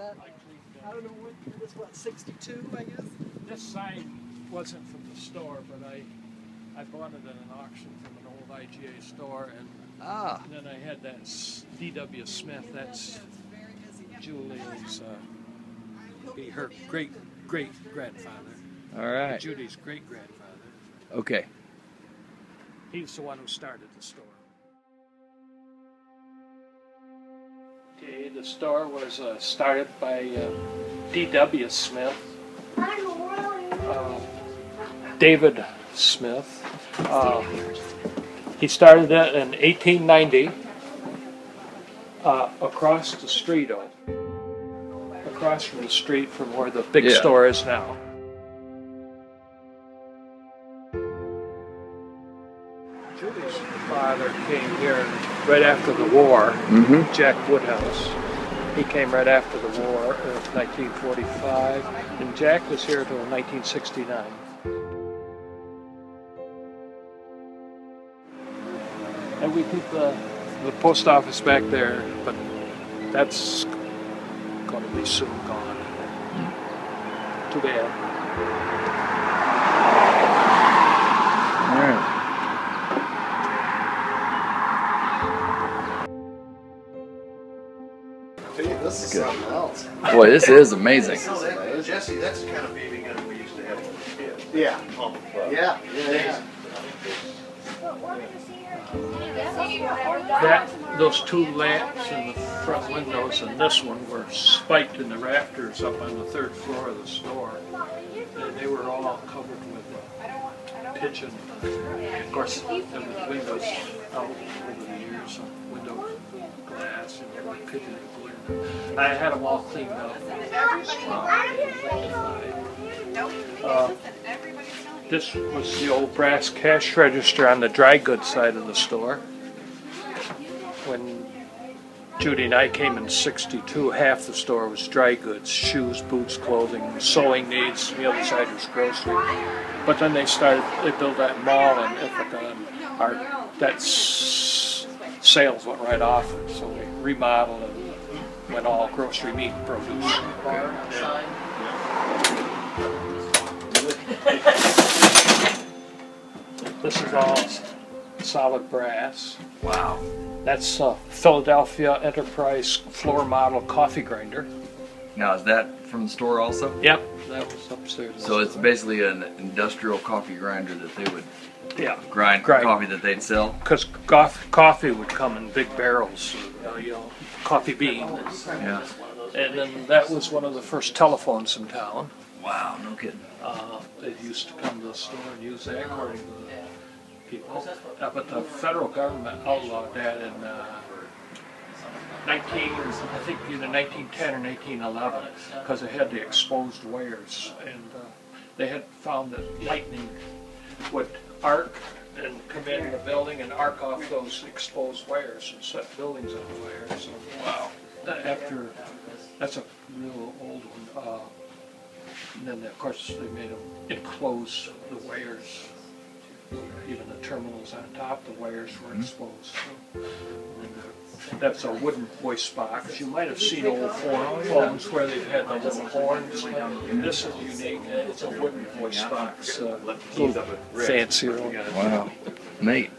that, I don't know what, it was what, 62, I guess? This sign wasn't from the store, but I bought it at an auction from an old IGA store, and then I had that D.W. Smith, that's Julie's, be her great-grandfather. All right. Judy's great-grandfather. Okay. He's the one who started the store. Okay, the store was started by D.W. Smith, David Smith. He started it in 1890 across the street, across from the street from where the big store is now. Julie's father came here right after the war, Jack Woodhouse. He came right after the war of 1945, and Jack was here until 1969. And we keep the post office back there, but that's going to be soon gone. Too bad. All right. This is something else. Boy, this is amazing. Jesse, that's the kind of BB gun we used to have when we were kids. Yeah. Those two lamps in the front windows and this one were spiked in the rafters up on the third floor of the store. And they were all covered with pitch, and of course there were windows out over the years, window glass and pitch and glare. I had them all cleaned up. This was the old brass cash register on the dry goods side of the store. When Judy and I came in '62, half the store was dry goods, shoes, boots, clothing, sewing needs, the other side was grocery. But then they built that mall in Ithaca, and sales went right off, so we remodeled and went all grocery, meat, and produce. This is all solid brass. Wow. That's a Philadelphia Enterprise floor model coffee grinder. Now, is that from the store also? Yep, that was upstairs. So it's basically an industrial coffee grinder that they would grind Grind. coffee that they'd sell? Because coffee would come in big barrels, coffee beans. Yeah. And then that was one of the first telephones in town. Wow, no kidding. They used to come to the store and use that according to the people. But the federal government outlawed that in I think either 1910 or 1911, because it had the exposed wires, and they had found that lightning would arc and come into the building and arc off those exposed wires and set buildings on fire. So wow, that's a real old one. And then of course they made them enclose the wires. Even the terminals on top, the wires were exposed. And that's a wooden voice box. You might have seen old phones where they've had the little horns. And this is unique. It's a wooden voice box. A little fancier. Wow. Neat.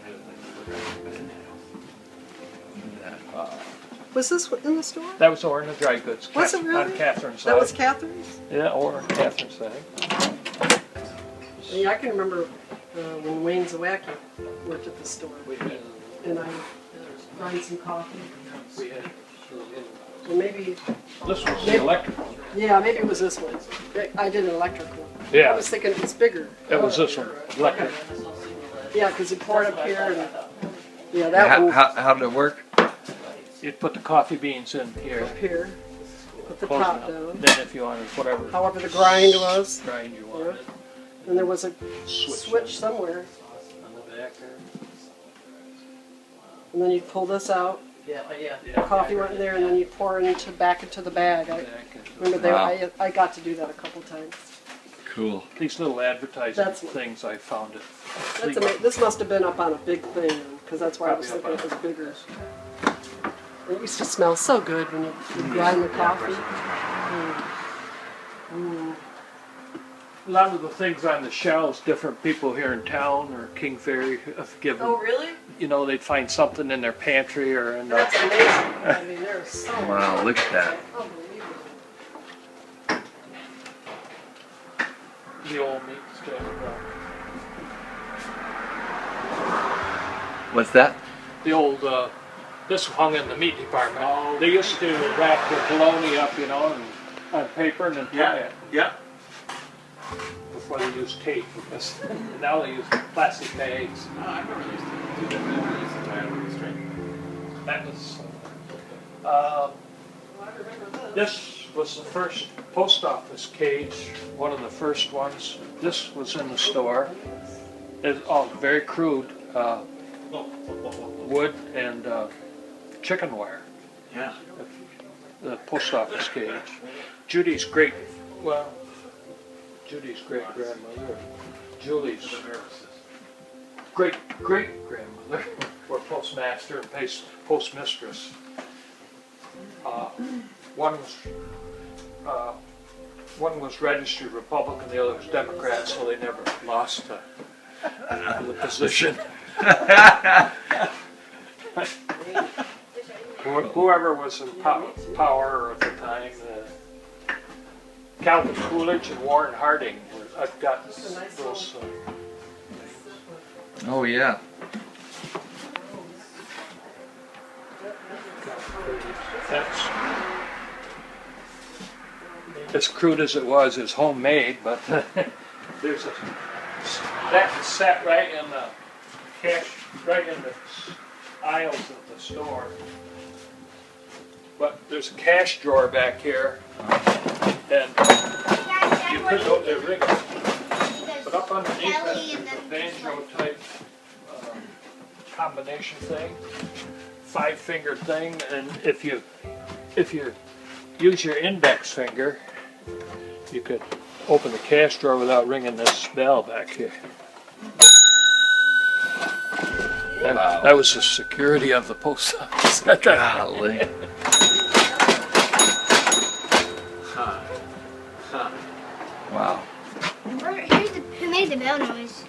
Was this in the store? That was over in the dry goods. Was it really? On Catherine's side. That was Catherine's? Yeah, over on Catherine's side. Yeah, I can remember when Wayne Zawacki worked at the store. And I grind some coffee. We had, Well, maybe. this was the electric one. Yeah, maybe it was this one. I did an electric one. Yeah. I was thinking it was bigger. It was this one, electric. Yeah, because you pour it up here and that one How did it work? You'd put the coffee beans in here. up here. Put the Close top enough. down. Then if you wanted whatever However the grind was. grind you wanted. And there was a Switch switch somewhere. on the back there. And then you'd pull this out. The coffee went in there, and then you pour it back into the bag. I remember Wow. I got to do that a couple times. Cool. These little advertising That's- things, I found it. That's this must have been up on a big thing, because that's why I was thinking it was bigger. It used to smell so good when you grind the coffee. A lot of the things on the shelves, different people here in town or King Ferry have given. Oh, really? You know, they'd find something in their pantry or in That's amazing. I mean, there's so much. Wow, look at that. Unbelievable. the old meat stuff. What's that? The old, this hung in the meat department. They used to wrap the bologna up, you know, and, on paper and then tie it. Yeah. Before they used tape, because now they use plastic bags. No, I remember they used to do that. They used to tie it with a string. That was. Well, I remember this. This was the first post office cage, one of the first ones. This was in the store. It's all very crude, wood and chicken wire. Yeah. The post office cage. Judy's great grandmother, Julie's great grandmother, were postmaster and postmistress. One was registered Republican, the other was Democrat, so they never lost the position. Whoever was in power at the time, Calvin Coolidge and Warren Harding. I've got those. Oh yeah. That's as crude as it was, it's homemade, but there's that sat right in the right in the aisles of the store. But there's a cash drawer back here, and you could go to rig it. But up underneath it, there's a banjo type combination thing, 5-finger thing, and if you use your index finger, you could open the cash drawer without ringing this bell back here. Wow. That was the security of the post office. Golly. Wow. Who made the bell noise?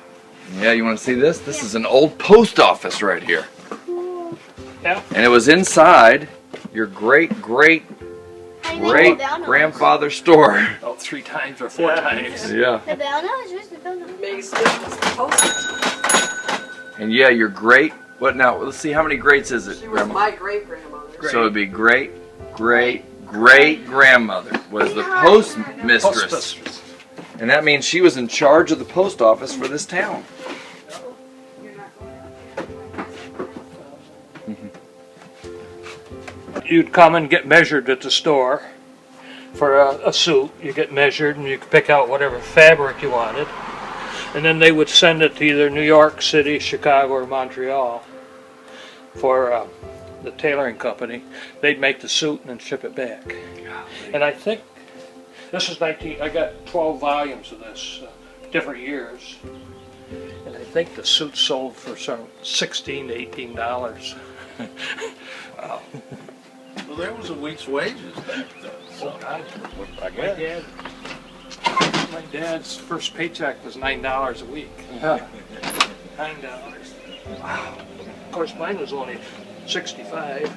Yeah, you want to see this? This is an old post office right here. Cool. Yeah. And it was inside your great-great-great-grandfather's store. About 3 times or 4 times. Yeah. The bell noise? Where's the bell noise? Makes difference. And yeah, your great, what now? Let's see, how many greats is it, She was Grandma? my great-grandmother. So it'd be great-great-great-grandmother was the postmistress. Postmistress. And that means she was in charge of the post office for this town. You'd come and get measured at the store for a suit. You get measured and you could pick out whatever fabric you wanted. And then they would send it to either New York City, Chicago, or Montreal for the tailoring company. They'd make the suit and then ship it back. And I think this is I got 12 volumes of this, different years. And I think the suit sold for some $16 to $18. Wow. Well, there was a week's wages back then. So, I guess. My dad's first paycheck was $9 a week. Yeah. $9. Wow. Of course, mine was only $65.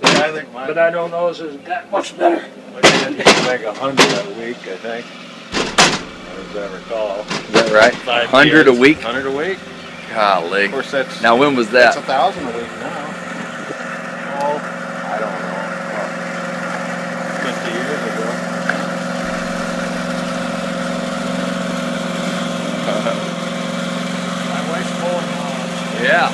I think mine. But I don't know if it's that much better. My dad used to make 100 a week, I think, as I recall. Is that right? 5 100 a kids. week? 100 a week. Golly. Of course, that's Now when was that's that? 1,000 a week now. Oh, I don't know. 50 years ago. My wife's pulling on. Yeah.